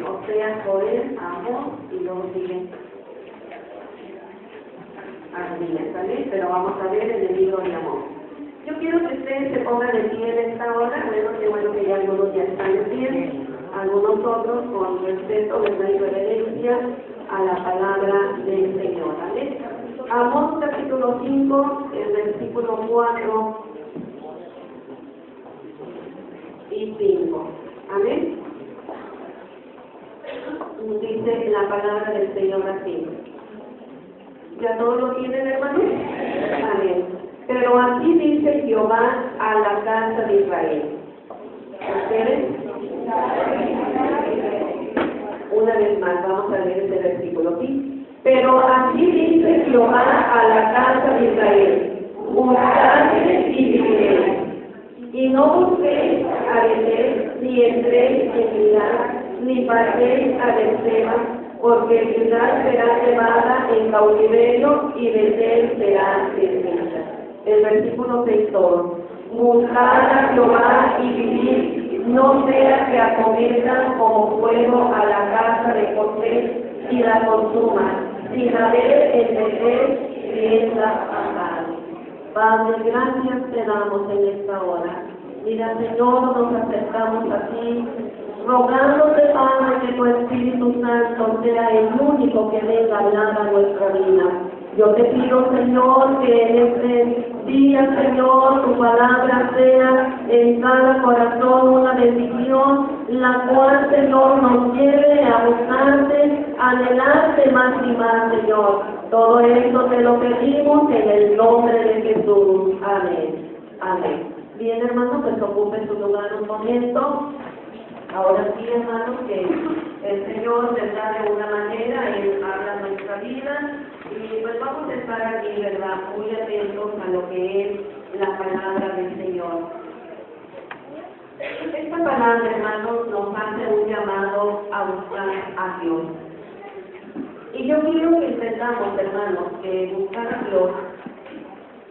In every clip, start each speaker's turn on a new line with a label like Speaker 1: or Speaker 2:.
Speaker 1: Oseas, Joel, Amós y luego siguen Armías, ¿sale? Pero vamos a ver en el libro de Amós. Yo quiero que ustedes se pongan de pie en esta hora. Bueno que ya algunos ya están de pie, algunos otros con respeto, verdad y reverencia a la palabra del Señor, ¿vale? Amós capítulo 5, el versículo 4 y 5. Amén. Dice la palabra del Señor así. ¿Ya todos lo tienen, hermanos? Amén. Pero así dice Jehová a la casa de Israel. ¿Ustedes? Una vez más, vamos a leer este versículo aquí. Pero así dice Jehová a la casa de Israel: buscadme y viviréis. Y no busquéis a Betel, ni entréis en Judá, ni paséis a Berseba, porque Judá será llevada en cautiverio y Betel será destruida. El versículo 6 todo. Buscad a Jehová y vivid, no sea que acometan como fuego a la casa de José y la consuma, sin haber entender pieza amada. Padre, gracias te damos en esta hora. Mira, Señor, nos acercamos a ti, rogándote, Padre, que tu Espíritu Santo sea el único que venga a hablar a nuestra vida. Yo te pido, Señor, que en este día, Señor, tu palabra sea en cada corazón una bendición, la cual, Señor, nos lleve a buscarte, a anhelarte más y más, Señor. Todo esto te lo pedimos en el nombre de Jesús. Amén. Amén. Bien, hermanos, pues ocupen su lugar un momento. Ahora sí, hermanos, que el Señor, ¿verdad?, de una manera, Él habla nuestra vida, y pues vamos a estar aquí, ¿verdad?, muy atentos a lo que es la palabra del Señor. Esta palabra, hermanos, nos hace un llamado a buscar a Dios. Y yo quiero que entendamos, hermanos, que buscar a Dios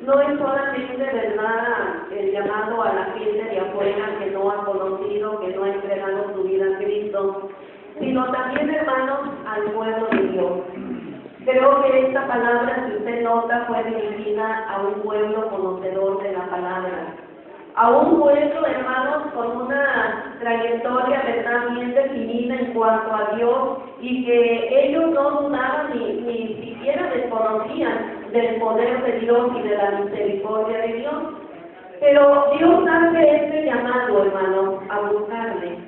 Speaker 1: no es solamente, ¿verdad?, el llamado a la gente de afuera que no ha conocido, que no ha entregado su vida a Cristo, sino también, hermanos, al pueblo de Dios. Creo que esta palabra, si usted nota, fue dirigida a un pueblo conocedor de la palabra, a un pueblo, hermanos, con una trayectoria, ¿verdad?, bien definida en cuanto a Dios, y que ellos no dudaban ni siquiera desconocían del poder de Dios y de la misericordia de Dios. Pero Dios hace este llamado, hermanos, a buscarle.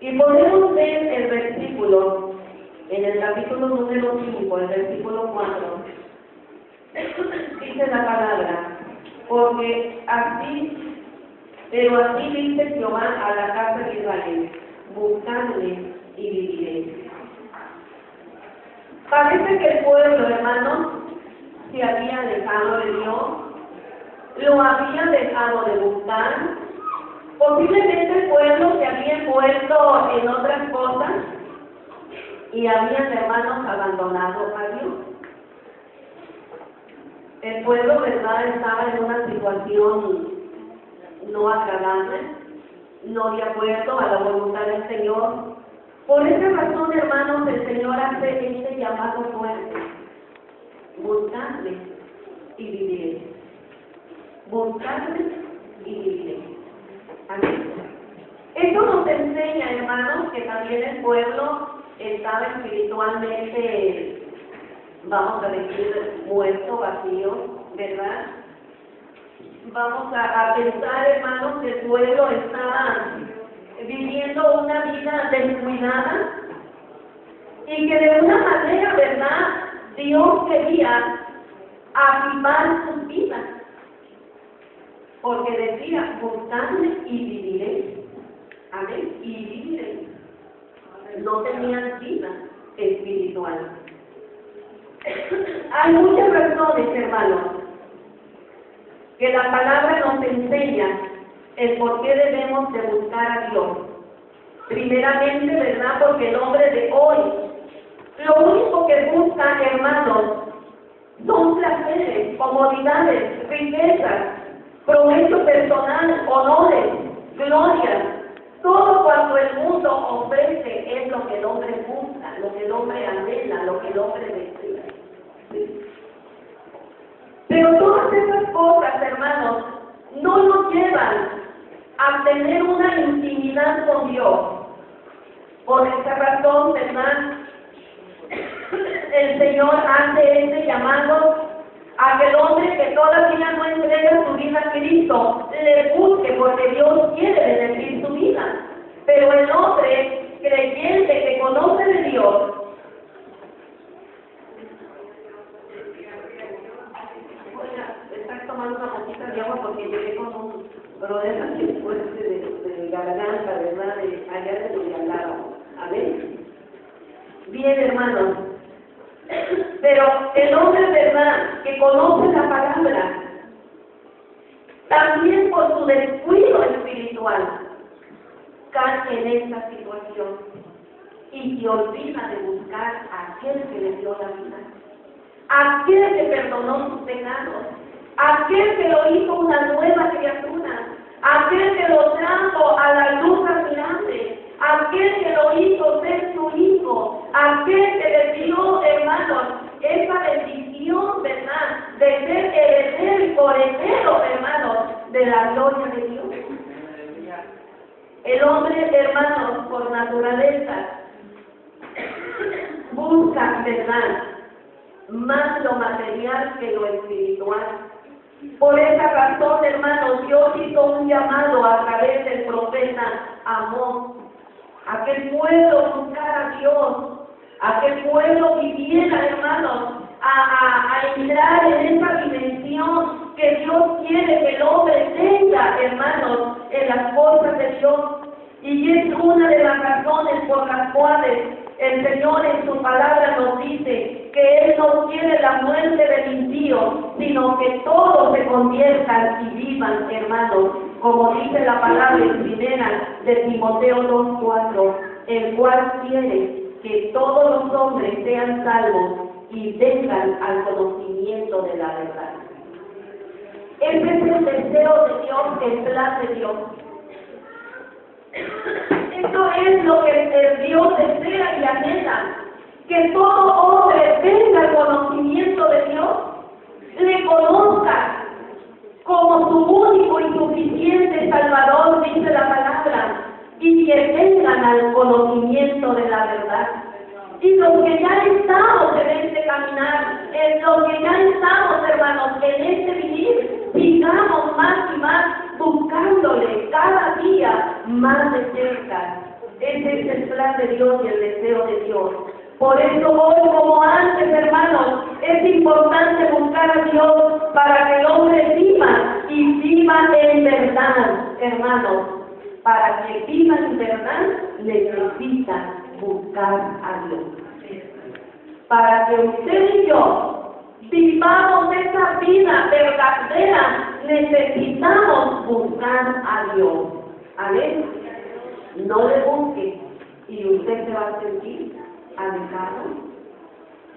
Speaker 1: Y podemos ver el versículo, en el capítulo número 5, el versículo 4. Dice la palabra: porque así, pero así dice Jehová a la casa de Israel: buscadle y viviréis. Parece que el pueblo, hermanos, se había alejado de Dios, lo había dejado de buscar. Posiblemente el pueblo se había envuelto en otras cosas y habían, hermanos, abandonado a Dios. El pueblo, ¿verdad?, estaba en una situación no agradable, no de acuerdo a la voluntad del Señor. Por esa razón, hermanos, el Señor hace este llamado fuerte: buscadle y viviréis. Buscadle y viviréis. Amén. Esto nos enseña, hermanos, que también el pueblo estaba espiritualmente, vamos a decir, muerto, vacío, ¿verdad? Vamos a pensar, hermanos, que el pueblo estaba viviendo una vida descuidada y que de una manera, ¿verdad?, Dios quería avivar sus vidas, porque decía: buscadme y viviréis. Amén. Y viviréis. No tenían vida espiritual. Hay muchas razones, hermanos, que la palabra nos enseña el por qué debemos de buscar a Dios. Primeramente, ¿verdad?, porque el hombre de hoy, lo único que busca, hermanos, son placeres, comodidades, riquezas, progreso personal, honores, glorias. Todo cuanto el mundo ofrece es lo que que el hombre busca, lo que el hombre anhela, lo que el hombre desea. ¿Sí? Pero todas esas cosas, hermanos, no nos llevan a tener una intimidad con Dios. Por esa razón, ¿verdad? El Señor hace este llamado a que el hombre que todavía no entrega su vida a Cristo le busque, porque Dios quiere bendecir su vida. Pero el hombre creyente que conoce de Dios, estar tomando una poquita de agua porque llegué con un problema fuerte de garganta, ¿verdad? Allá de donde hablaba. A ver. Bien, hermanos. Pero el hombre, ¿verdad?, que conoce la palabra, también por su descuido espiritual, cae en esta situación y se olvida de buscar a aquel que le dio la vida, aquel que perdonó sus pecados, aquel que lo hizo una nueva criatura, aquel que lo trajo a la luz admirable, aquel que lo hizo ser su hijo, aquel que le dio, hermanos, esa bendición, ¿verdad?, de ser heredero y coheredero, hermanos, de la gloria de Dios. El hombre, hermanos, por naturaleza, busca, ¿verdad?, más lo material que lo espiritual. Por esa razón, hermanos, Dios hizo un llamado a través del profeta Amós, a que el pueblo buscara a Dios, a que el pueblo viviera, hermanos, a entrar en esa dimensión que Dios quiere que el hombre tenga, hermanos, en las cosas de Dios. Y es una de las razones por las cuales el Señor en su palabra nos dice que Él no quiere la muerte del impío, sino que todos se conviertan y vivan, hermanos, como dice la palabra en primera de Timoteo 2:4, el cual quiere que todos los hombres sean salvos y vengan al conocimiento de la verdad. Ese es el deseo de Dios, el plan de Dios. Esto es lo que el Dios desea y anhela, que todo hombre venga al conocimiento de Dios, le conozca como su único y suficiente Salvador, dice la palabra, y que vengan al conocimiento de la verdad. Y los que ya estamos en este caminar, los que ya estamos, hermanos, en este vivir, sigamos más y más buscándole cada día más de cerca. Ese es el plan de Dios y el deseo de Dios. Por eso hoy, como antes, hermanos, es importante buscar a Dios para que el hombre viva y viva en verdad, hermanos. Para que viva en verdad, necesita buscar a Dios. Para que usted y yo vivamos esa vida verdadera, necesitamos buscar a Dios. Amén. No le busque y usted se va a sentir alejado,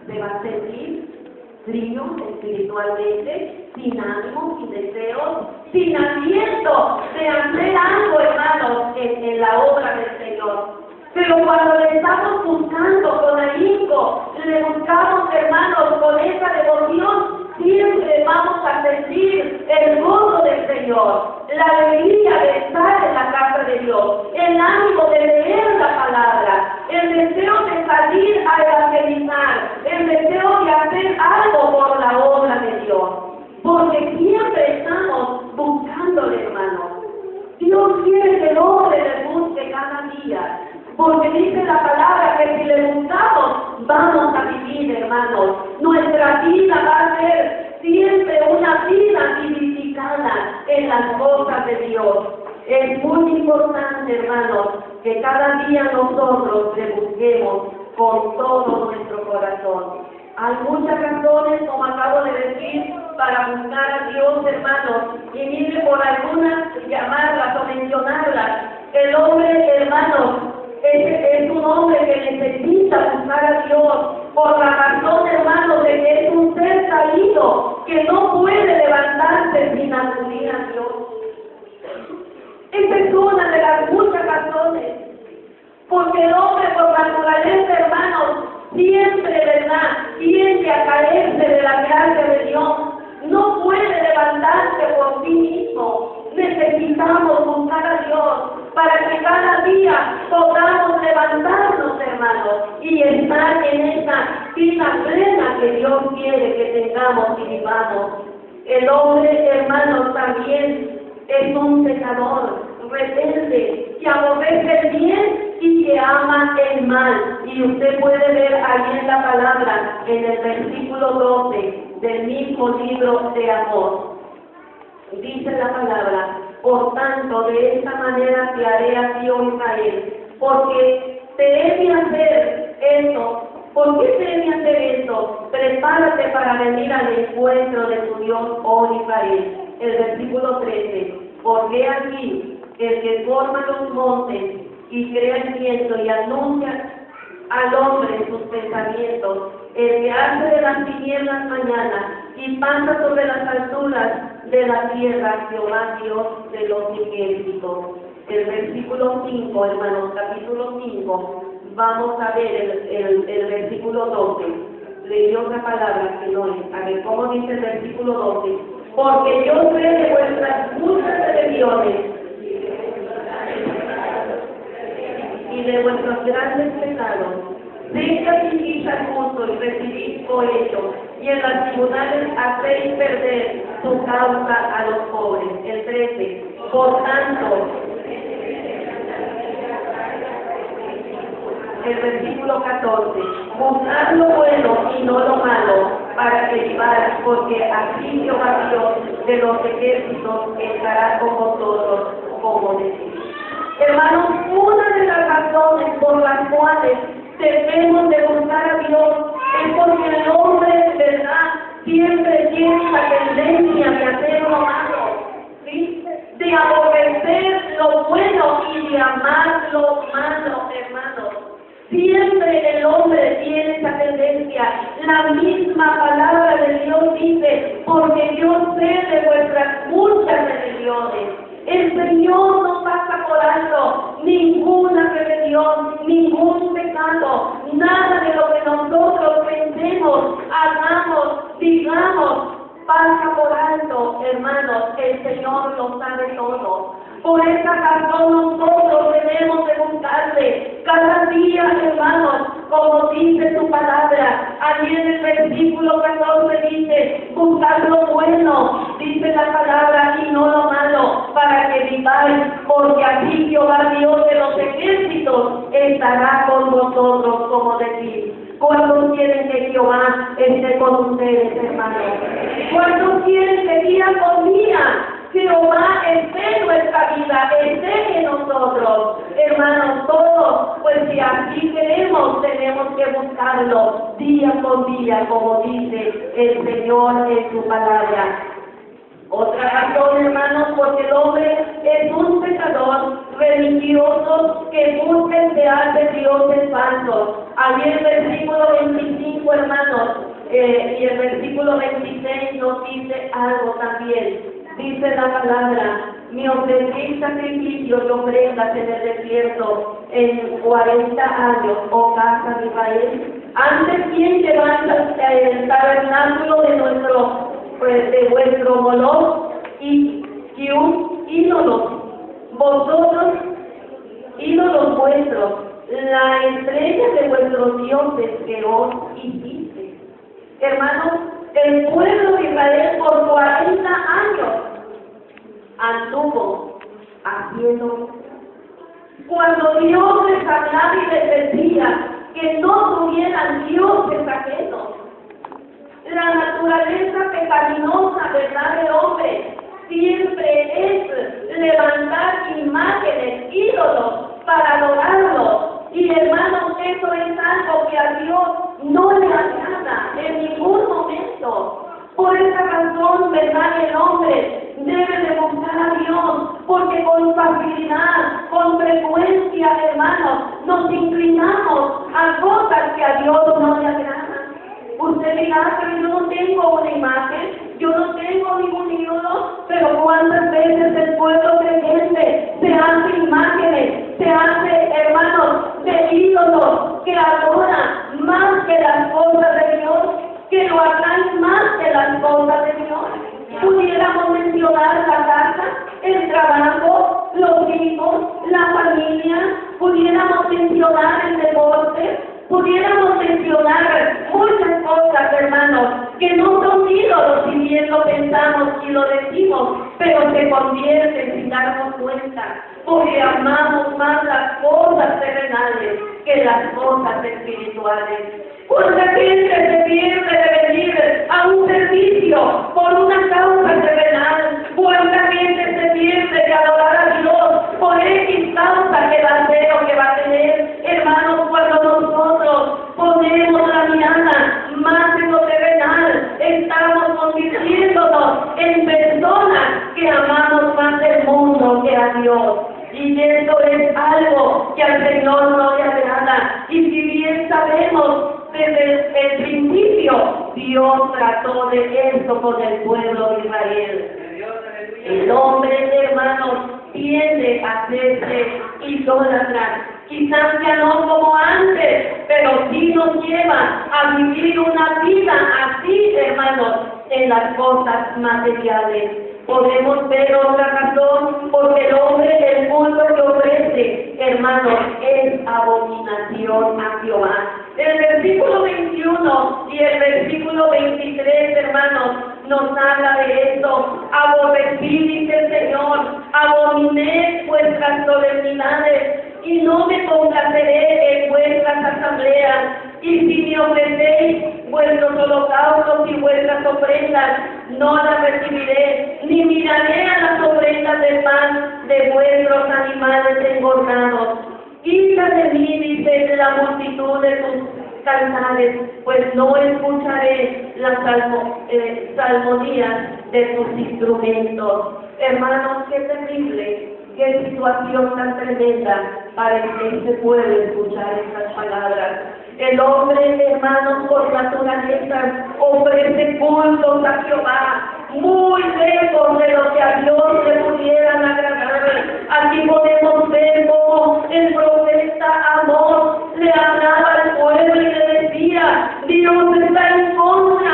Speaker 1: se va a sentir frío espiritualmente, sin ánimo, sin deseos, sin aliento de hacer algo, hermanos, en la obra del Señor. Pero cuando le estamos buscando con ahínco, le buscamos, hermanos, con esa devoción, siempre vamos a sentir el gozo del Señor, la alegría de estar en la casa de Dios, el ánimo de leer la palabra, el deseo de salir a evangelizar, el deseo de hacer algo por la obra de Dios. Porque siempre estamos buscándole, hermanos. Dios quiere que el hombre le busque cada día. Porque dice la palabra que si le buscamos, vamos a vivir, hermanos. Nuestra vida va a ser siempre una vida vivificada en las cosas de Dios. Es muy importante, hermanos, que cada día nosotros le busquemos con todo nuestro corazón. Hay muchas razones, como acabo de decir, para buscar a Dios, hermanos, y mire por algunas llamarlas o mencionarlas. El hombre, hermanos, es un hombre que necesita buscar a Dios por la razón, hermanos, de que es un ser caído que no puede levantarse sin acudir a Dios. Esa es una de las muchas razones, porque el hombre por naturaleza necesitamos buscar a Dios para que cada día podamos levantarnos, hermanos, y estar en esa vida plena que Dios quiere que tengamos y vivamos. El hombre, hermanos, también es un pecador rebelde, que aborrece el bien y que ama el mal. Y usted puede ver ahí en la palabra, en el versículo 12 del mismo libro de Amós. Dice la palabra: por tanto, de esta manera te haré a ti, oh Israel, porque te he de hacer esto. ¿Por qué te he de hacer esto? Prepárate para venir al encuentro de tu Dios, oh Israel. El versículo 13: porque aquí el que forma los montes y crea el viento y anuncia al hombre sus pensamientos, el que hace de las tinieblas mañana y pasa sobre las alturas de la tierra, Jehová Dios de los ejércitos. El versículo 5, hermanos, capítulo 5, vamos a ver el versículo 12. Leí otra palabra que no es. A ver, ¿cómo dice el versículo 12? Porque yo sé de vuestras muchas rebeliones y de vuestros grandes pecados. Sé que afligís al justo y recibís cohecho, y en las tribunales hacéis perder su causa a los pobres. El 13. Por tanto, el versículo 14, buscad lo bueno y no lo malo, para que viváis, porque así Jehová Dios de los ejércitos estará con vosotros, como decís. Hermanos, una de las razones por las cuales debemos de buscar a Dios es porque el hombre, ¿verdad?, siempre tiene la tendencia de hacer lo malo, ¿sí?, de aborrecer lo bueno y de amar lo malo, hermanos. Siempre el hombre tiene esa tendencia. La misma palabra de Dios dice: porque yo sé de vuestras muchas rebeliones. El Señor no pasa por alto ninguna rebelión, ningún pecado, nada de lo que nosotros pensemos, hagamos, digamos, pasa por alto, hermanos. El Señor lo sabe todo. Por esa razón nosotros debemos de buscarle cada día, hermanos, como dice su palabra. Allí en el versículo 14 dice: buscad lo bueno, dice la palabra, y no lo malo, para que viváis, porque aquí Jehová Dios de los ejércitos estará con vosotros, como decís. ¿Cuántos quieren que Jehová esté con ustedes, hermanos? ¿Cuántos quieren que día con día Jehová esté en nuestra vida, esté en nosotros? Hermanos, todos, pues si así queremos, tenemos que buscarlo día con día, como dice el Señor en su palabra. Otra razón, hermanos, porque el hombre es un pecador religioso que busca emplear dioses falsos. Allí el versículo 25, hermanos, y el versículo 26 nos dice algo también. Dice la palabra: me ofrecí sacrificio y ofrendas en el desierto en 40 años, oh casa de Israel. Antes, ¿quién levanta el tabernáculo de vuestro Moloch y un ídolo? Vosotros, ídolos vuestros, la estrella de vuestros dioses que os hiciste. Hermanos, el pueblo de Israel por 40 años anduvo haciendo. Cuando Dios les hablaba y les decía que no tuvieran dioses ajenos, la naturaleza pecaminosa, ¿verdad?, del hombre siempre es levantar imágenes, ídolos, para adorarlos. Y hermanos, eso es algo que a Dios no le agrada en ningún momento. Por esa razón, ¿verdad?, el hombre debe de buscar a Dios, porque con facilidad, con frecuencia, hermanos, nos inclinamos a cosas que a Dios no le agradan. Usted dirá: pero yo no tengo una imagen, yo no tengo ningún ídolo, pero ¿cuántas veces el pueblo creyente se hace imágenes, se hace, hermanos, de ídolos que adoran más que las cosas de Dios, que lo atraen más que las cosas de Dios? Pudiéramos mencionar la casa, el trabajo, los hijos, la familia, pudiéramos mencionar el deporte, pudiéramos mencionar muchas cosas, hermanos, que no son ídolos si bien lo pensamos y lo decimos, pero se convierten sin darnos cuenta, porque amamos más las cosas terrenales que las cosas espirituales. ¿Cuánta gente se pierde de venir a un servicio por una causa terrenal? ¿Cuánta gente se pierde de adorar a Dios por X causa que va a hacer o que va a tener? Hermanos, cuando nosotros ponemos la mirada más en lo terrenal, estamos convirtiéndonos en personas que amamos más el mundo que a Dios. Y eso es algo que al Señor no le agrada. Y si bien sabemos desde el principio, Dios trató de esto con el pueblo de Israel. El hombre, hermanos, tiende a hacerse idólatra. Quizás ya no como antes, pero sí nos lleva a vivir una vida así, hermanos, en las cosas materiales. Podemos ver otra razón, porque el hombre, el culto que ofrece, hermanos, es abominación a Jehová. El versículo 21 y el versículo 23, hermanos, nos habla de esto. Aborrecí, dice el Señor, abominé vuestras solemnidades, y no me complaceré en vuestras asambleas. Y si me ofrecéis vuestros holocaustos y vuestras ofrendas, no las recibiré, ni miraré a las ofrendas del pan de vuestros animales engordados. Quita de mí, dice, la multitud de tus cantares, pues no escucharé las salmodías de tus instrumentos. Hermanos, qué terrible, qué situación tan tremenda para que se puede escuchar estas palabras. El hombre, hermanos, por naturaleza ofrece cultos a Jehová, muy lejos de lo que a Dios le pudieran agradar. Aquí podemos ver cómo el profeta Amós le hablaba al pueblo y le decía: Dios está en contra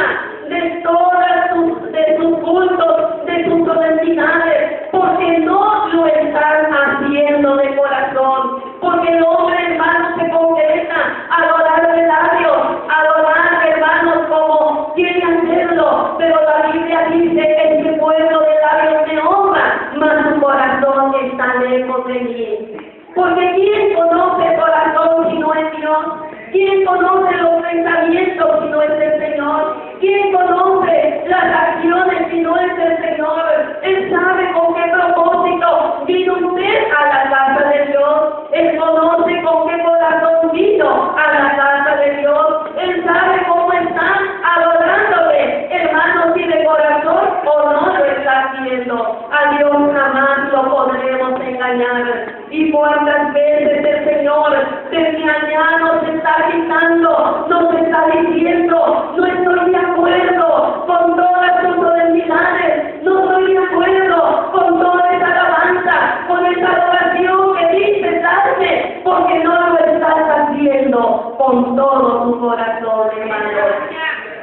Speaker 1: de sus cultos, de sus solemnidades, porque no lo están haciendo de corazón, porque el hombre, hermano, se congrega a adorar de labios, adorar, hermanos, como quiere hacerlo, pero la Biblia dice que ese pueblo de labios me honra, mas su corazón está lejos de mí. Porque ¿quién conoce el corazón si no es Dios? ¿Quién conoce los pensamientos si no es el Señor? ¿Quién conoce las acciones si no es el Señor? Él sabe con qué propósito vino usted a la casa de Dios. Él conoce con qué corazón vino a la casa de Dios. Él sabe cómo está adorándole, hermanos, si de corazón o no lo está haciendo. A Dios jamás lo podremos engañar. Y cuántas veces el Señor desde allá nos está gritando, nos está diciendo: no estoy de acuerdo con todas tus solemnidades, no estoy de acuerdo con toda esa alabanza, con esa adoración que dices darme, porque no lo estás haciendo con todo tu corazón, hermanos.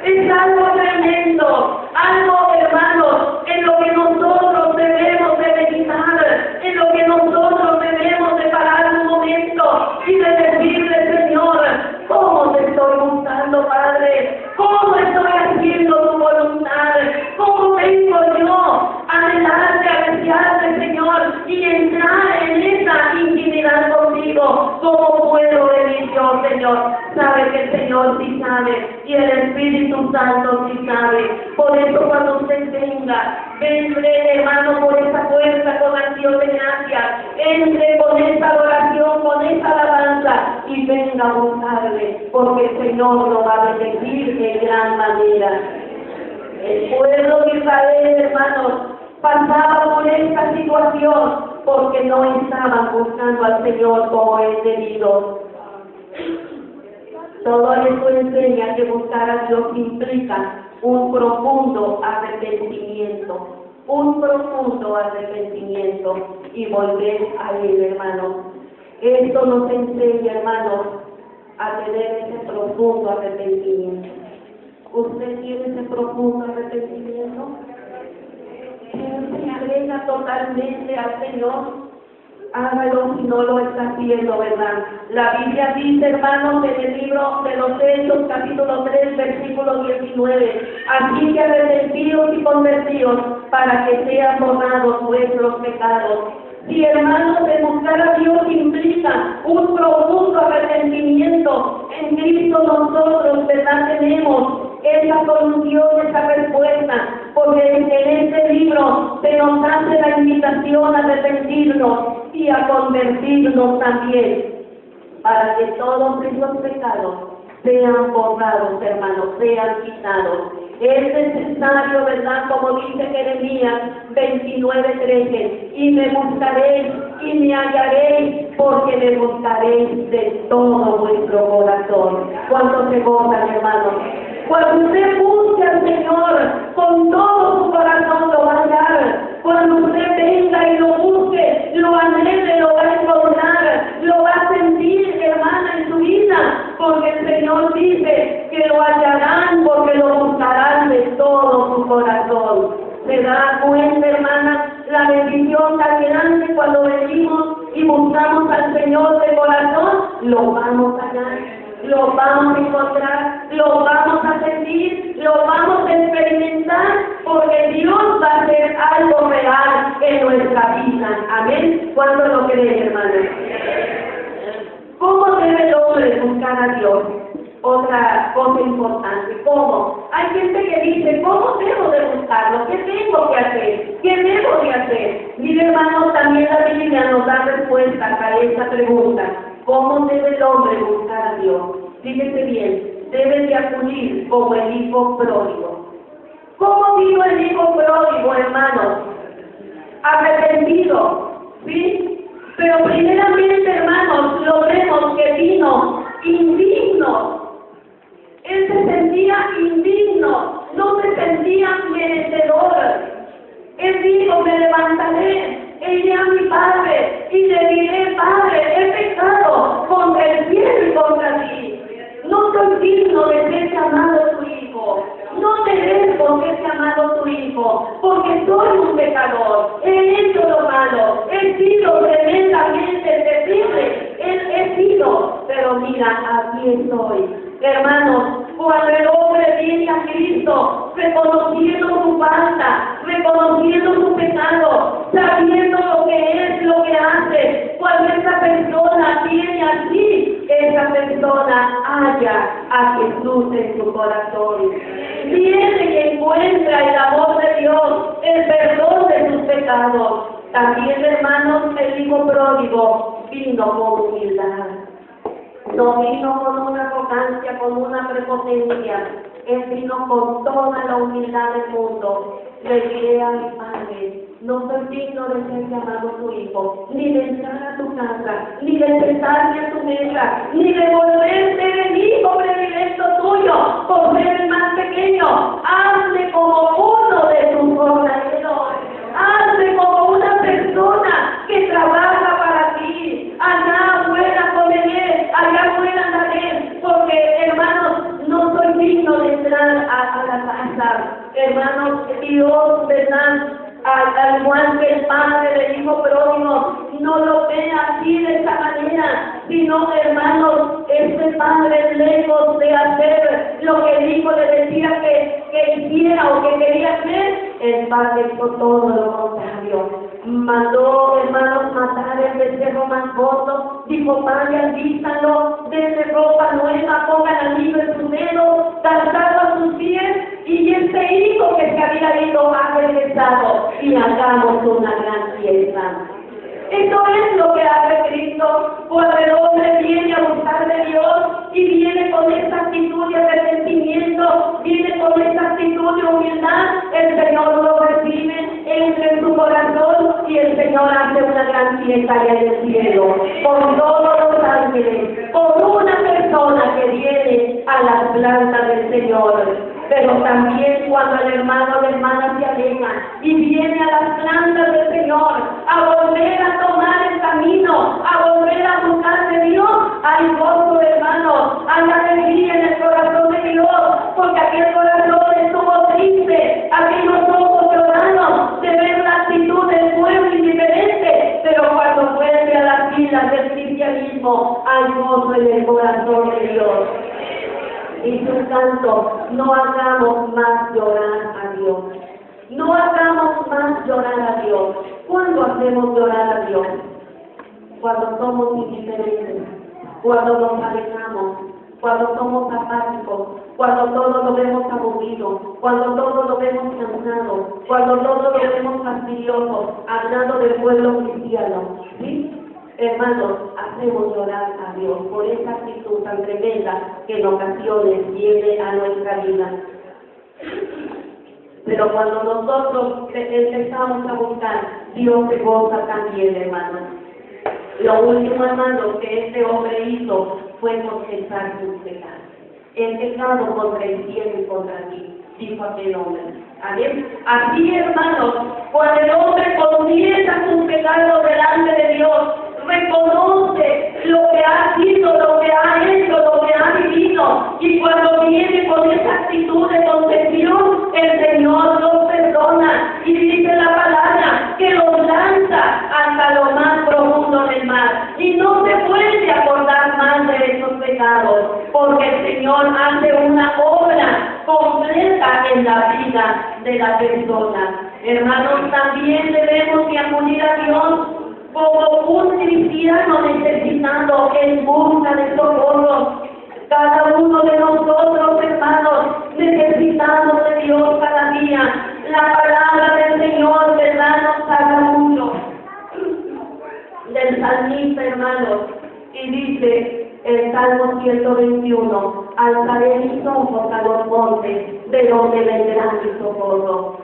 Speaker 1: Es algo tremendo, algo, hermanos, en lo que nosotros debemos de meditar, en lo que nosotros debemos de parar un momento y de decirle: Señor, ¿cómo te estoy buscando, Padre? ¿Cómo estoy haciendo tu voluntad? ¿Cómo vengo yo a anhelarte, a desearte, Señor, y entrar en esa intimidad contigo? ¿Cómo puedo venir yo, Señor? Sabe que el Señor sí sabe, y el Espíritu Santo sí sabe. Por eso cuando usted venga, entre, hermano, por esa puerta con acción de gracia, entre con esa adoración, con esa alabanza, y venga a buscarle, porque el Señor lo va a bendecir de gran manera. El pueblo de Israel, hermanos, pasaba por esta situación porque no estaban buscando al Señor como es debido. Todo eso enseña que buscar a Dios implica un profundo arrepentimiento, y volver a Él, hermanos. Esto nos enseña, hermanos, a tener ese profundo arrepentimiento. ¿Usted tiene ese profundo arrepentimiento? entrega totalmente al Señor. Hágalo si no lo está haciendo, ¿verdad? La Biblia dice, hermanos, en el libro de los Hechos, capítulo 3, versículo 19, así que arrepentidos y convertidos para que sean borrados vuestros pecados. Si, hermanos, de buscar a Dios implica un profundo arrepentimiento, en Cristo nosotros, ¿verdad? Tenemos esa solución, esa respuesta, porque en este libro se nos hace la invitación a arrepentirnos y a convertirnos también, para que todos esos pecados sean borrados, hermanos, sean quitados. Es necesario, ¿verdad? Como dice Jeremías 29:13, y me buscaréis y me hallaréis, porque me buscaréis de todo vuestro corazón. ¿Cuánto se gozan, hermanos? Cuando usted busque al Señor con todo su corazón, lo va a hallar. Cuando usted venga y lo busque, lo anhele, lo va a encontrar, lo va a sentir, hermana, en su vida, porque el Señor dice que lo hallarán, porque lo buscarán de todo su corazón. ¿Se da cuenta, hermana, la bendición tan grande cuando venimos y buscamos al Señor de corazón? Lo vamos a hallar. Lo vamos a encontrar, lo vamos a sentir, lo vamos a experimentar, porque Dios va a hacer algo real en nuestra vida. Amén. ¿Cuánto lo creen, hermanos? ¿Cómo debe el hombre buscar a Dios? Otra cosa importante, ¿cómo? Hay gente que dice, ¿cómo debo de buscarlo? ¿Qué tengo que hacer? ¿Qué debo de hacer? Mire, hermanos, también la Biblia nos da respuesta a esta pregunta. ¿Cómo debe el hombre buscar a Dios? Fíjese bien, debe de acudir como el hijo pródigo. ¿Cómo vino el hijo pródigo, hermanos? Arrepentido, ¿sí? Pero primeramente, hermanos, lo vemos que vino indigno. Él se sentía indigno, no se sentía merecedor. Él dijo, me levantaré, iré a mi padre y le diré, Padre, he pecado contra el cielo y contra ti. No soy digno de ser llamado tu hijo. No merezco ser llamado tu hijo, porque soy un pecador. He hecho lo malo, he sido tremendamente terrible, he sido, pero mira, aquí estoy. Hermanos, cuando el hombre viene a Cristo, reconociendo su falta, reconociendo su pecado, sabiendo lo que es, lo que hace, cuando esa persona viene así, esa persona halla a Jesús en su corazón. Viene y encuentra el amor de Dios, el perdón de sus pecados. También, hermanos, el hijo pródigo vino con humildad. No vino con una arrogancia, con una prepotencia. Él vino con toda la humildad del mundo. Le diré a mi padre, no soy digno de ser llamado tu hijo, ni de entrar a tu casa, ni de sentarme a tu mesa, ni de volverte el hijo predilecto tuyo, por ser el más pequeño. Hazme como uno de tus jornaleros. Hazme como una persona que trabaja para ti. Allá afuera comeré, allá afuera andaré, porque, hermanos, no soy digno de entrar a la casa. Hermanos, Dios, ¿verdad? Al igual que el padre del hijo pródigo, no lo ve así de esa manera, sino, hermanos, este padre, lejos de hacer lo que el hijo le decía que hiciera o que quería hacer, el padre hizo todo lo contrario. Mandó, hermanos, matar el becerro más gordo, dijo, vayan, vístanlo, denle ropa nueva, pongan anillo en su dedo, calzado a sus pies, y este hijo que se había ido ha regresado, y hagamos una gran fiesta. Eso es lo que hace Cristo cuando el hombre viene a buscar de Dios y viene con esta actitud de arrepentimiento, viene con esta actitud de humildad. El Señor lo recibe, entra en su corazón y el Señor hace una gran fiesta allá en el cielo con todos los ángeles, con una persona que viene a las plantas del Señor. Pero también cuando el hermano o la hermana se aleja y viene a las plantas del Señor a volver a tomar el camino, a volver a buscar de Dios, hay gozo, hermanos, hay alegría en el corazón de Dios, porque aquel corazón estuvo triste, aquellos ojos lloraron de ver la actitud mismo hay gozo en el corazón de Dios. Y por tanto, no hagamos más llorar a Dios. No hagamos más llorar a Dios. ¿Cuándo hacemos llorar a Dios? Cuando somos indiferentes, cuando nos alejamos, cuando somos apáticos, cuando todo lo vemos aburrido, cuando todo lo vemos cansado, cuando todo lo vemos fastidioso, hablando del pueblo cristiano. ¿Sí? Hermanos, hacemos llorar a Dios por esa actitud tan tremenda que en ocasiones viene a nuestra vida. Pero cuando nosotros empezamos a buscar, Dios se goza también, hermanos. Lo último, hermanos, que este hombre hizo fue confesar sus pecados. El pecado contra el cielo y contra ti, dijo aquel hombre. ¿Amén? Así, hermanos, cuando el hombre confiesa sus pecados delante de Dios, reconoce lo que ha sido, lo que ha hecho, lo que ha vivido, y cuando viene con esa actitud de confesión, el Señor los perdona, y dice la palabra que los lanza hasta lo más profundo del mar, y no se puede acordar más de esos pecados, porque el Señor hace una obra completa en la vida de la persona. Hermanos, también debemos de acudir a Dios como un cristiano necesitando en busca de socorro. Cada uno de nosotros, hermanos, necesitamos de Dios cada día. La palabra del Señor, ¿verdad?, nos habla mucho del salmista, hermanos, y dice el Salmo 121, alzaré mis ojos a los montes, de donde vendrá mi socorro.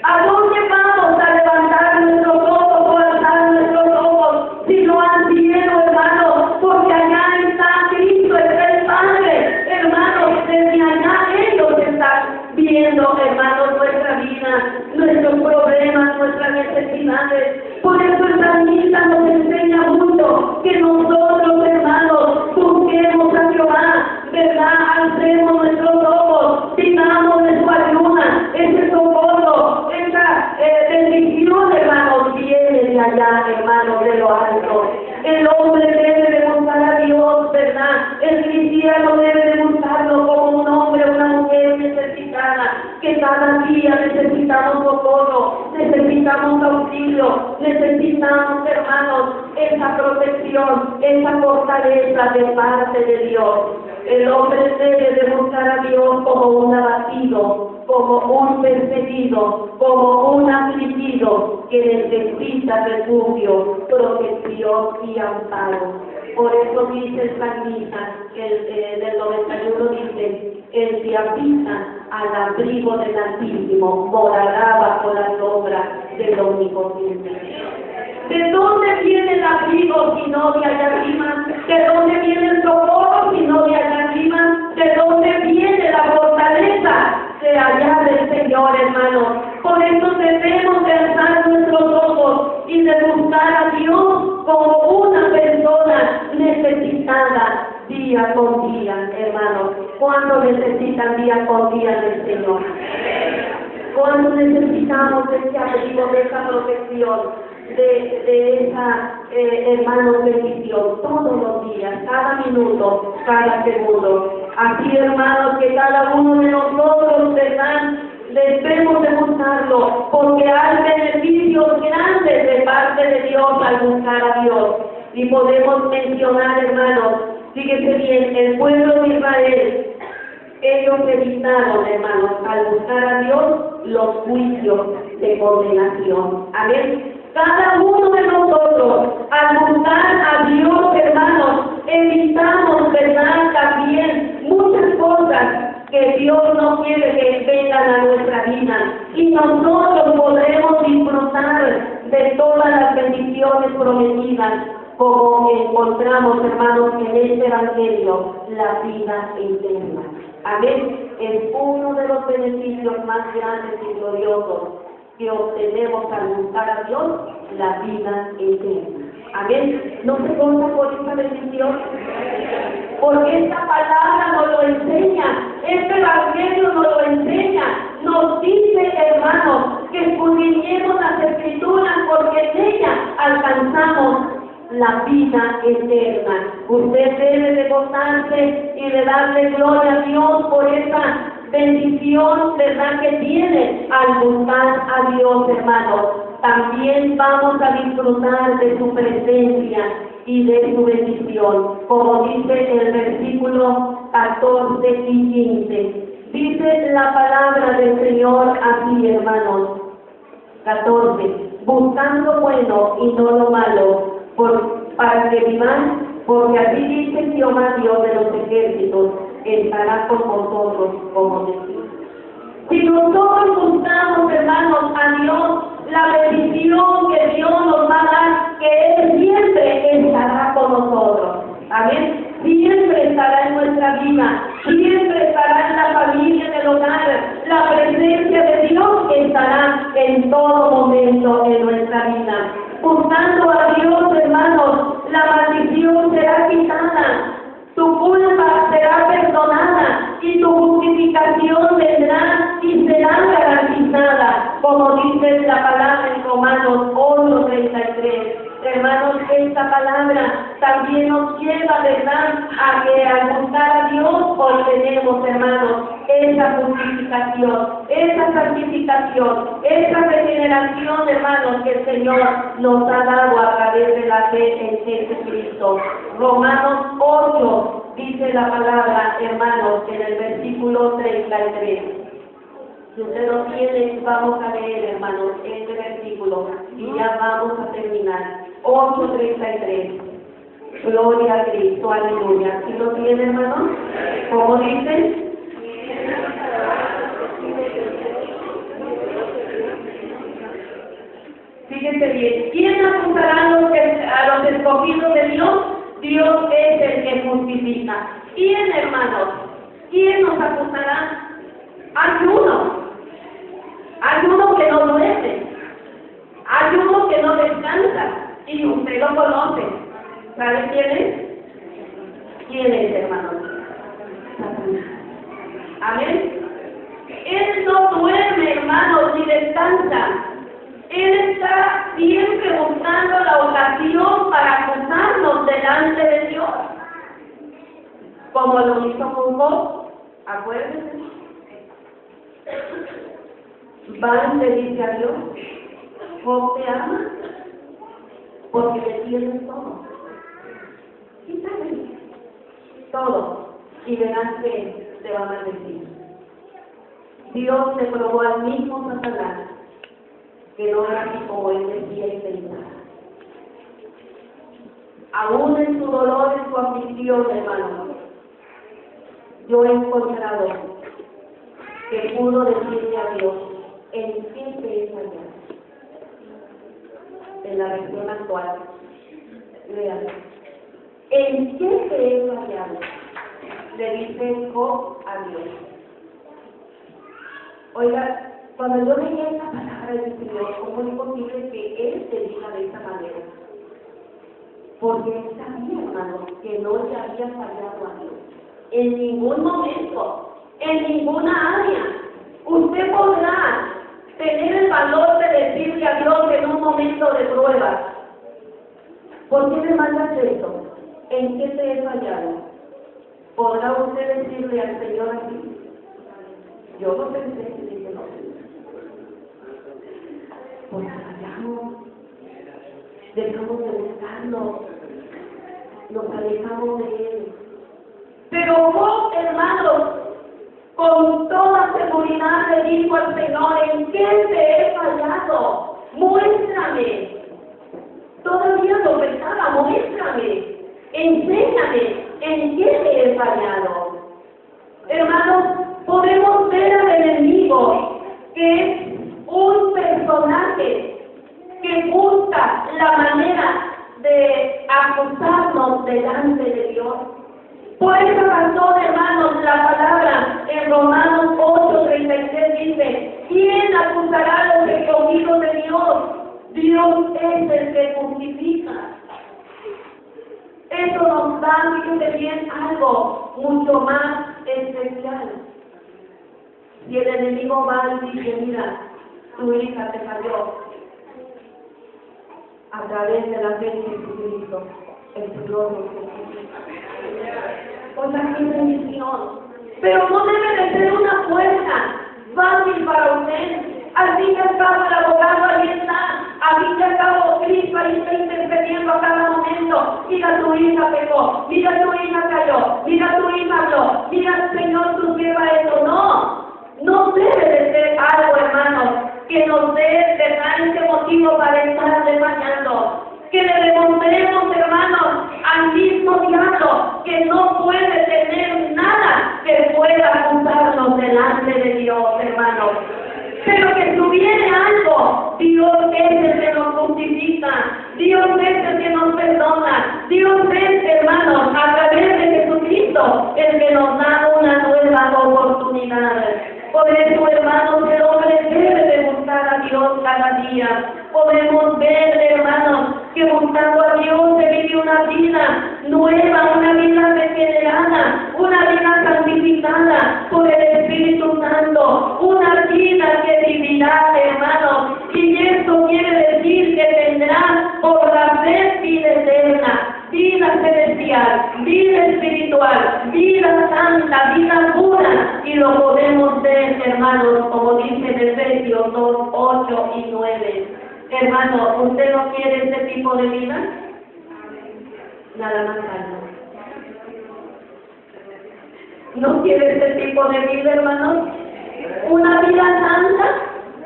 Speaker 1: ¿A dónde vamos a levantar nuestros ojos o alzar nuestros ojos si no al cielo, hermanos? Porque allá está Cristo, está el Padre, hermanos, desde allá ellos están viendo, hermanos, nuestra vida, nuestros problemas, nuestras necesidades. Por eso el salmista nos enseña mucho que nosotros, hermanos, busquemos a Jehová, ¿verdad? Alcemos nuestros ojos, pidamos de su ayuda, ese socorro, esa bendición, hermanos, viene de allá, hermanos, de lo alto. El hombre debe de buscar a Dios, ¿verdad? El cristiano debe de buscarlo como un hombre, una mujer necesitada, que cada día necesitamos socorro, necesitamos auxilio, necesitamos, hermanos, esa protección, esa fortaleza de parte de Dios. El hombre debe de buscar a Dios como un abatido, como un perseguido, como un afligido que necesita refugio, protección y amparo. Por eso dice el salmista, del 91 dice, el que habita al abrigo del Altísimo morará bajo la sombra del Omnipotente. ¿De dónde viene el abrigo si no de allá arriba? ¿De dónde viene el socorro si no de allá arriba? ¿De dónde viene la fortaleza? De allá del Señor, hermanos. Por eso debemos de alzar nuestros ojos y de buscar a Dios como una persona necesitada día con día, hermanos. ¿Cuánto necesitan día con día del Señor? ¿Cuánto necesitamos de ese abrigo, de esa protección, de esa, hermanos, bendición? Todos los días, cada minuto, cada segundo. Así, hermanos, que cada uno de nosotros, ¿verdad?, debemos de buscarlo, porque hay beneficios grandes de parte de Dios al buscar a Dios. Y podemos mencionar, hermanos, fíjense bien, el pueblo de Israel, ellos evitaron, hermanos, al buscar a Dios, los juicios de condenación. Amén. Cada uno de nosotros, al buscar a Dios, hermanos, evitamos, ¿verdad?, también muchas cosas que Dios no quiere que vengan a nuestra vida. Y nosotros podremos disfrutar de todas las bendiciones prometidas, como encontramos, hermanos, en este Evangelio, la vida eterna. Amén. Es uno de los beneficios más grandes y gloriosos que obtenemos al buscar a Dios, la vida eterna. Amén. ¿No se goza por esta bendición? Porque esta palabra nos lo enseña, este Evangelio nos lo enseña, nos dice, hermanos, que escudriñemos las Escrituras, porque en ellas alcanzamos la vida eterna. Usted debe de gozarse y de darle gloria a Dios por esa bendición, ¿verdad?, que tiene al buscar a Dios, hermanos. También vamos a disfrutar de su presencia y de su bendición, como dice el versículo 14 y 15. Dice la palabra del Señor así, hermanos. 14. Buscando bueno y no lo malo, para que vivan, porque así dice Jehová Dios de los ejércitos, estará con vosotros como decís. Si nosotros buscamos, hermanos, a Dios, la bendición que Dios nos va a dar, que Él siempre estará con nosotros. Amén. Siempre estará en nuestra vida, siempre estará en la familia, en el hogar. La presencia de Dios estará en todo momento en nuestra vida. Buscando a Dios, hermanos, la maldición será quitada, tu culpa será perdonada y tu justificación vendrá y será garantizada, como dice la palabra en Romanos 8:33. Hermanos, esta palabra también nos lleva, ¿verdad?, a que al buscar a Dios obtenemos, hermanos, esa justificación, esa santificación, esa regeneración, hermanos, que el Señor nos ha dado a través de la fe en Jesucristo. Romanos 8 dice la palabra, hermanos, en el versículo 33. Si usted lo tiene, vamos a leer, hermanos, este versículo y ya vamos a terminar. 8:33. Gloria a Cristo, aleluya. ¿Sí lo tiene, hermanos? ¿Cómo dice? Fíjense bien. ¿Quién acusará a los escogidos de Dios? Dios es el que justifica. ¿Quién, hermanos? ¿Quién nos acusará? Hay uno. Hay uno que no duerme. Hay uno que no descansa. Y usted lo conoce. ¿Sabe quién es? ¿Quién es, hermanos? Amén. Él no duerme, hermanos, ni descansa. Él está siempre buscando la ocasión para acusarnos delante de Dios. Como lo hizo con Job, acuérdense. Va y le dice a Dios, Job te ama porque le tienes todo. Quítale todo y verás que te va a maldecir. Dios le probó al mismo Satanás, que no era así como él decía y pensaba. Aún en su dolor, en su aflicción, hermano, yo he encontrado que pudo decirle a Dios, ¿en qué te he fallado? En la versión actual, lean, ¿en qué te he fallado? Le dice Job a Dios. Oiga, cuando yo leía esta palabra del Señor, ¿cómo es posible que Él te diga de esta manera? Porque Él sabía, hermano, que no le había fallado a Dios. En ningún momento, en ninguna área. Usted podrá tener el valor de decirle a Dios en un momento de prueba, ¿por qué me mandas esto? ¿En qué te he fallado? ¿Podrá usted decirle al Señor así? Yo lo pensé y dije no. Pues fallamos, dejamos de buscarlo, nos alejamos de Él. Pero vos, hermanos, con toda seguridad le dijo al Señor, ¿en qué te he fallado? Muéstrame. Todavía lo pensaba, muéstrame. Enséñame en qué te he fallado. Hermanos, podemos ver al enemigo, que es un personaje que busca la manera de acusarnos delante de Dios. Por esa razón, hermanos, la palabra en Romanos 8:33 dice, ¿quién acusará a los escogidos de Dios? Dios es el que justifica. Eso nos da, fíjense bien, algo mucho más especial. Si el enemigo va y dice, mira, tu hija te falló a través de la fe de Jesucristo, es glorioso. Oiga, qué bendición. Pero no debe de ser una fuerza fácil para usted. Al fin y al cabo, el abogado ahí está. Al fin y al cabo, Cristo ahí está intercediendo a cada momento. Mira, tu hija pecó. Mira, tu hija cayó. Mira, tu hija habló. Mira, Señor, tú lleva esto. No. No debe de ser algo, hermanos, que nos dé de ese motivo para estar desmayando. Que le demostremos, hermanos, al mismo diablo que no puede tener nada que pueda acusarnos delante de Dios, hermanos. Pero que tuviere algo, Dios es el que nos justifica, Dios es el que nos perdona, Dios es, hermanos, a través de Jesucristo, el que nos da una nueva oportunidad. Por eso, hermanos, el hombre debe de buscar a Dios cada día. Podemos ver, hermanos, que buscando a Dios se vive una vida nueva, una vida regenerada, una vida santificada por el Espíritu Santo, una vida que vivirá, hermanos, y esto quiere decir que tendrá por la fe vida eterna, vida celestial, vida espiritual, vida santa, vida pura, y lo podemos ver, hermanos, como dice en Efesios 2, 8 y 9. Hermano, ¿usted no quiere este tipo de vida? Nada más algo. ¿No quiere este tipo de vida, hermanos? Una vida santa,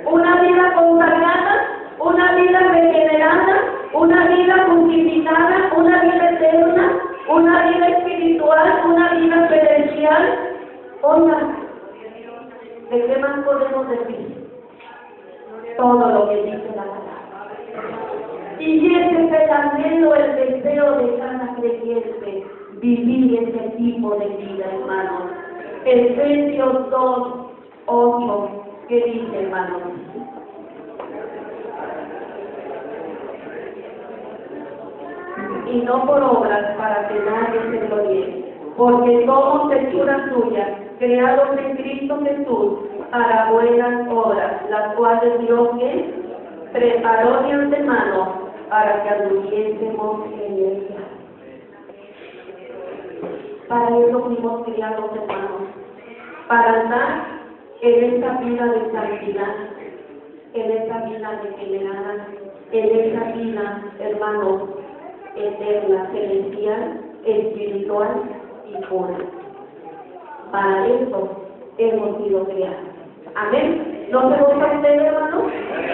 Speaker 1: una vida consagrada, una vida regenerada, una vida justificada, una vida eterna, una vida espiritual, una vida celestial. Oiga, ¿de qué más podemos decir? Todo lo que dice la palabra. Y ese es el anhelo, el deseo de cada creyente, vivir ese tipo de vida, hermanos. Efesios 2, 8, ¿qué dice, hermanos? Y no por obras para que nadie se gloríe, porque somos hechura suya, creados en Cristo Jesús, para buenas obras, las cuales Dios preparó de antemano para que anduviésemos en ella. Para eso fuimos criados, hermanos, para andar en esta vida de santidad, en esta vida regenerada, en esta vida, hermanos, eterna, celestial, espiritual y pura. Para eso hemos sido creados. Amén. ¿No se gusta usted, hermano?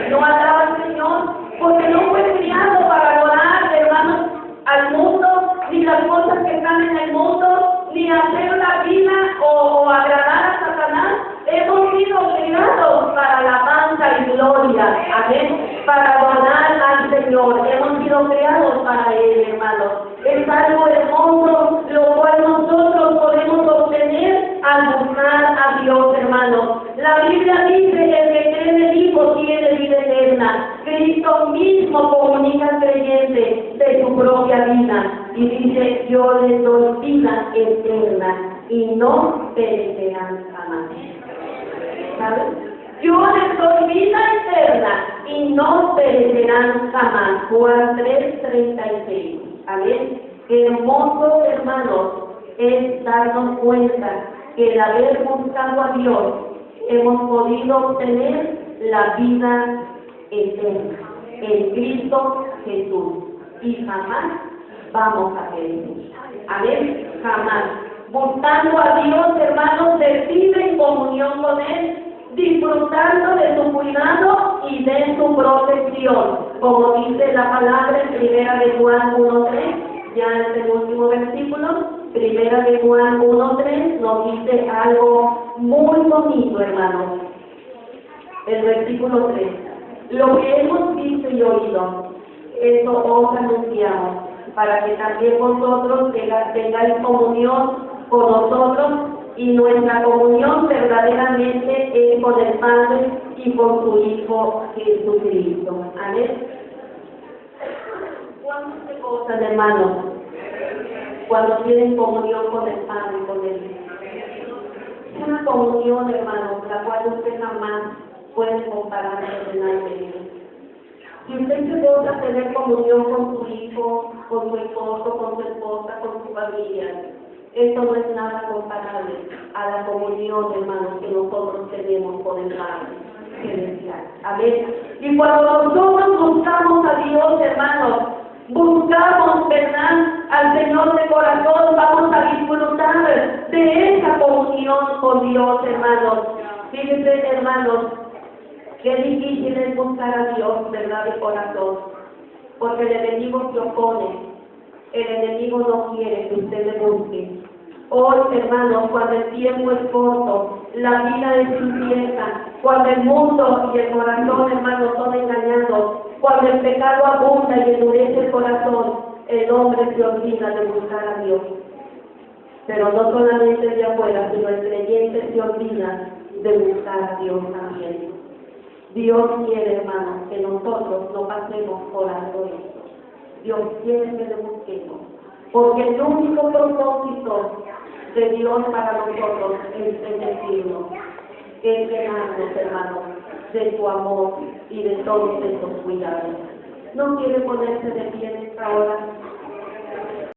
Speaker 1: ¿No alaba al Señor? Porque no fue criado para adorar, hermanos, al mundo, ni las cosas que están en el mundo, ni hacer la vida o agradar a Satanás. Hemos sido creados para alabanza y gloria. Amén. Para adorar al Señor. Hemos sido creados para Él, hermanos. Es algo hermoso, lo cual nosotros podemos obtener al buscar a Dios, hermanos. La Biblia dice que el que cree en el Hijo tiene vida eterna. Cristo mismo comunica al creyente de su propia vida y dice: yo les doy vida eterna y no perecerán jamás. ¿Sabes? Yo les doy vida eterna y no perecerán jamás. Juan 3:36. Amén. Qué hermoso, hermanos, es darnos cuenta que el haber buscado a Dios hemos podido obtener la vida eterna en Cristo Jesús y jamás vamos a perecer. Amén. Jamás. Buscando a Dios, hermanos, de vida en comunión con Él, disfrutando de su cuidado y de su protección, como dice la palabra en Primera de Juan 1:3, ya es el último versículo. Primera de Juan 1:3 nos dice algo muy bonito, hermanos. El versículo 3. Lo que hemos visto y oído, eso os anunciamos, para que también vosotros tengáis comunión con nosotros, y nuestra comunión verdaderamente es con el Padre y con su Hijo Jesucristo. Amén. ¿Cuánto se gozan, hermanos, cuando tienen comunión con el Padre y con el Hijo? Es una comunión, hermanos, la cual usted jamás puede comparar con nadie. Si usted se goza tener comunión con su hijo, con su esposo, con su esposa, con su familia, esto no es nada comparable a la comunión, hermanos, que nosotros tenemos con el Padre celestial. Amén. Y cuando nosotros buscamos a Dios, hermanos, buscamos, ¿verdad?, al Señor de corazón, vamos a disfrutar de esa comunión con Dios, hermanos. Fíjense, hermanos, qué difícil es buscar a Dios, ¿verdad?, de corazón, porque el enemigo se opone, el enemigo no quiere que usted le busque. Hoy, hermanos, cuando el tiempo es corto, la vida es incierta, cuando el mundo y el corazón, hermanos, son engañados, cuando el pecado abunda y endurece el corazón, el hombre se olvida de buscar a Dios. Pero no solamente de afuera, sino el creyente se olvida de buscar a Dios también. Dios quiere, hermanos, que nosotros no pasemos por alto esto. Dios quiere que le busquemos, porque el único propósito de Dios para nosotros es bendecirnos, es llenarnos, hermanos, de su amor y de todos estos cuidados. ¿No quiere ponerse de pie ahora?